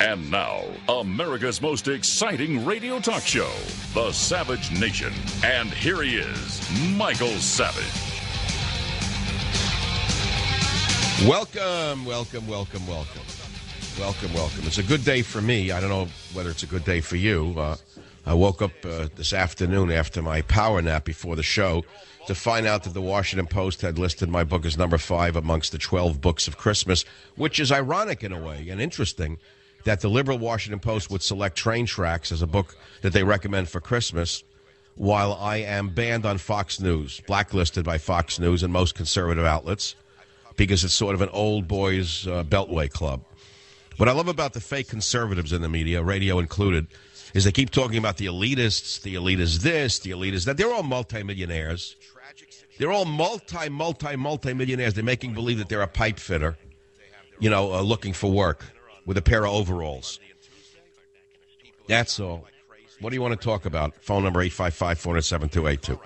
And now, America's most exciting radio talk show, The Savage Nation. And here he is, Michael Savage. Welcome. It's a good day for me. I don't know whether it's a good day for you. I woke up this afternoon after my power nap before the show to find out that the Washington Post had listed my book as number 5 amongst the 12 books of Christmas, which is ironic in a way and interesting that the liberal Washington Post would select Train Tracks as a book that they recommend for Christmas, while I am banned on Fox News, blacklisted by Fox News and most conservative outlets, because it's sort of an old boys beltway club. What I love about the fake conservatives in the media, radio included, is they keep talking about the elitists, the elite is this, the elite is that. They're all multimillionaires. They're all multimillionaires. They're making believe that they're a pipe fitter, looking for work with a pair of overalls. That's all. What do you want to talk about? Phone number 855-407-282.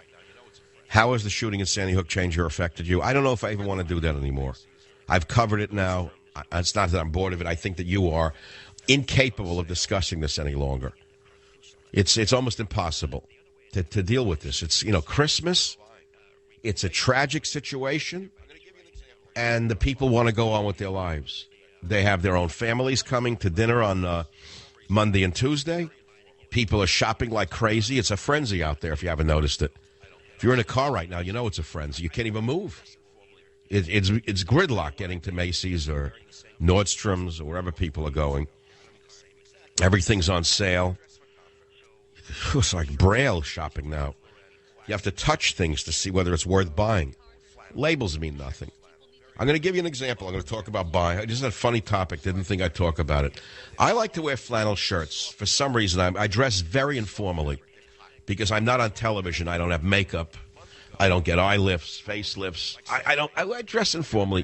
How has the shooting in Sandy Hook changed or affected you? I don't know if I even want to do that anymore. I've covered it now. It's not that I'm bored of it. I think that you are incapable of discussing this any longer. It's almost impossible to deal with this. It's, Christmas. It's a tragic situation, and the people want to go on with their lives. They have their own families coming to dinner on Monday and Tuesday. People are shopping like crazy. It's a frenzy out there, if you haven't noticed it. If you're in a car right now, you know it's a frenzy. You can't even move. It's gridlock getting to Macy's or Nordstrom's or wherever people are going. Everything's on sale. It's like Braille shopping now. You have to touch things to see whether it's worth buying. Labels mean nothing. I'm going to give you an example. I'm going to talk about buying. This is a funny topic. Didn't think I'd talk about it. I like to wear flannel shirts. For some reason, I dress very informally because I'm not on television. I don't have makeup. I don't get eye lifts, face lifts. I dress informally.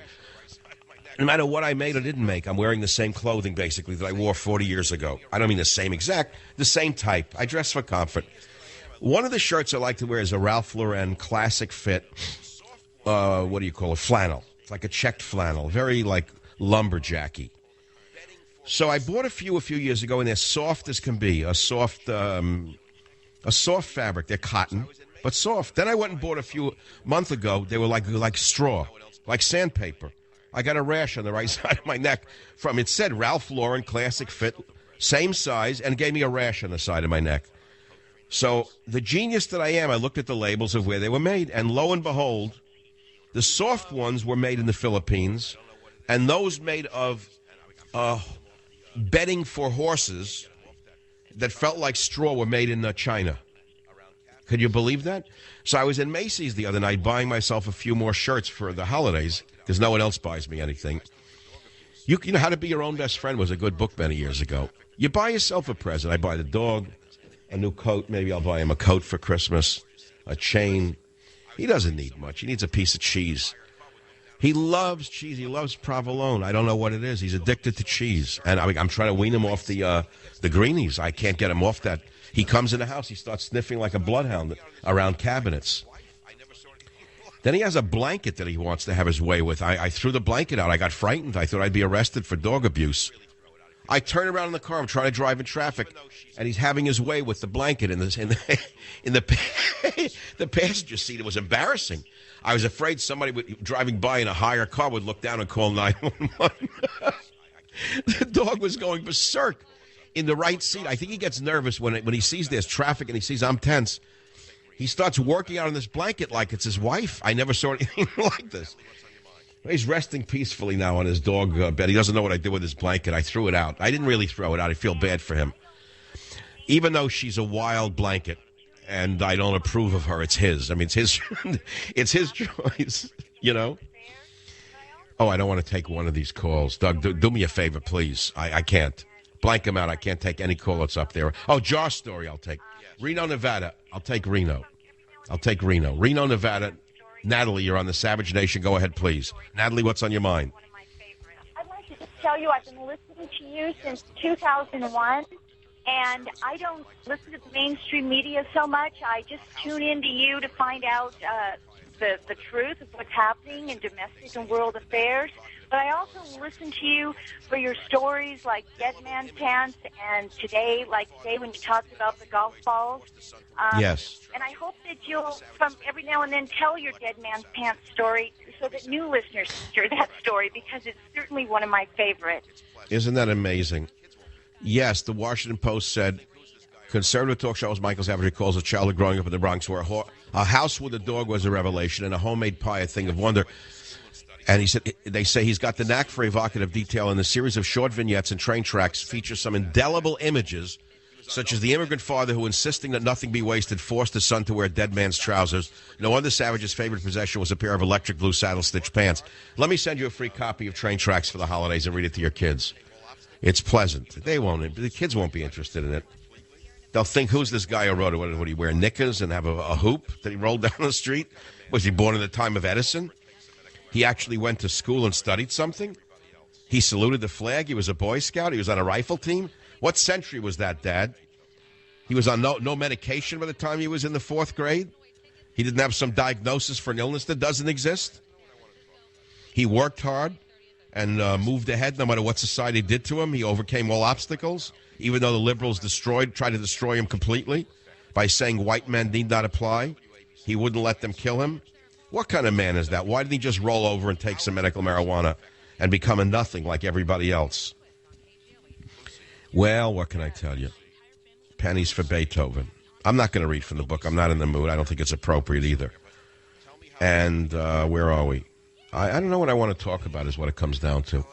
No matter what I made or didn't make, I'm wearing the same clothing, basically, that I wore 40 years ago. I don't mean the same exact, the same type. I dress for comfort. One of the shirts I like to wear is a Ralph Lauren classic fit, flannel. It's like a checked flannel, very like lumberjacky. So I bought a few years ago, and they're soft as can be, a soft fabric. They're cotton, but soft. Then I went and bought a few months ago. They were like straw, like sandpaper. I got a rash on the right side of my neck from, it said Ralph Lauren classic fit, same size, and gave me a rash on the side of my neck. So the genius that I am, I looked at the labels of where they were made, and lo and behold, the soft ones were made in the Philippines, and those made of bedding for horses that felt like straw were made in China. Could you believe that? So I was in Macy's the other night buying myself a few more shirts for the holidays because no one else buys me anything. You know, How to Be Your Own Best Friend was a good book many years ago. You buy yourself a present. I buy the dog a new coat. Maybe I'll buy him a coat for Christmas, a chain. He doesn't need much. He needs a piece of cheese. He loves cheese. He loves provolone. I don't know what it is. He's addicted to cheese. And I'm trying to wean him off the greenies. I can't get him off that. He comes in the house. He starts sniffing like a bloodhound around cabinets. Then he has a blanket that he wants to have his way with. I threw the blanket out. I got frightened. I thought I'd be arrested for dog abuse. I turn around in the car. I'm trying to drive in traffic, and he's having his way with the blanket in the passenger seat. It was embarrassing. I was afraid somebody driving by in a higher car would look down and call 911. The dog was going berserk in the right seat. I think he gets nervous when he sees there's traffic and he sees I'm tense. He starts working out on this blanket like it's his wife. I never saw anything like this. He's resting peacefully now on his dog bed. He doesn't know what I did with his blanket. I threw it out. I didn't really throw it out. I feel bad for him. Even though she's a wild blanket and I don't approve of her, it's his. I mean, it's his choice, you know? Oh, I don't want to take one of these calls. Doug, do me a favor, please. I can't. Blank him out. I can't take any call that's up there. Oh, Jar Story I'll take. Reno, Nevada. I'll take Reno. Reno, Nevada. Natalie, you're on the Savage Nation. Go ahead, please. Natalie, what's on your mind? I'd like to just tell you I've been listening to you since 2001, and I don't listen to the mainstream media so much. I just tune into you to find out the truth of what's happening in domestic and world affairs. But I also listen to you for your stories like Dead Man's Pants and today when you talked about the golf balls. Yes. And I hope that you'll, from every now and then, tell your Dead Man's Pants story so that new listeners hear that story, because it's certainly one of my favorites. Isn't that amazing? Yes, the Washington Post said, conservative talk show host Michael Savage recalls a childhood growing up in the Bronx where a house with a dog was a revelation and a homemade pie a thing of wonder. And he said, they say he's got the knack for evocative detail, and the series of short vignettes and train tracks feature some indelible images, such as the immigrant father who, insisting that nothing be wasted, forced his son to wear dead man's trousers. No wonder Savage's favorite possession was a pair of electric blue saddle-stitch pants. Let me send you a free copy of Train Tracks for the holidays and read it to your kids. It's pleasant. The kids won't be interested in it. They'll think, who's this guy who wrote it? Would he wear knickers and have a hoop that he rolled down the street? Was he born in the time of Edison? He actually went to school and studied something? He saluted the flag? He was a Boy Scout? He was on a rifle team? What century was that, Dad? He was on no medication by the time he was in the 4th grade? He didn't have some diagnosis for an illness that doesn't exist? He worked hard and moved ahead no matter what society did to him. He overcame all obstacles, even though the liberals tried to destroy him completely by saying white men need not apply. He wouldn't let them kill him. What kind of man is that? Why didn't he just roll over and take some medical marijuana and become a nothing like everybody else? Well, what can I tell you? Pennies for Beethoven. I'm not going to read from the book. I'm not in the mood. I don't think it's appropriate either. And where are we? I don't know what I want to talk about is what it comes down to.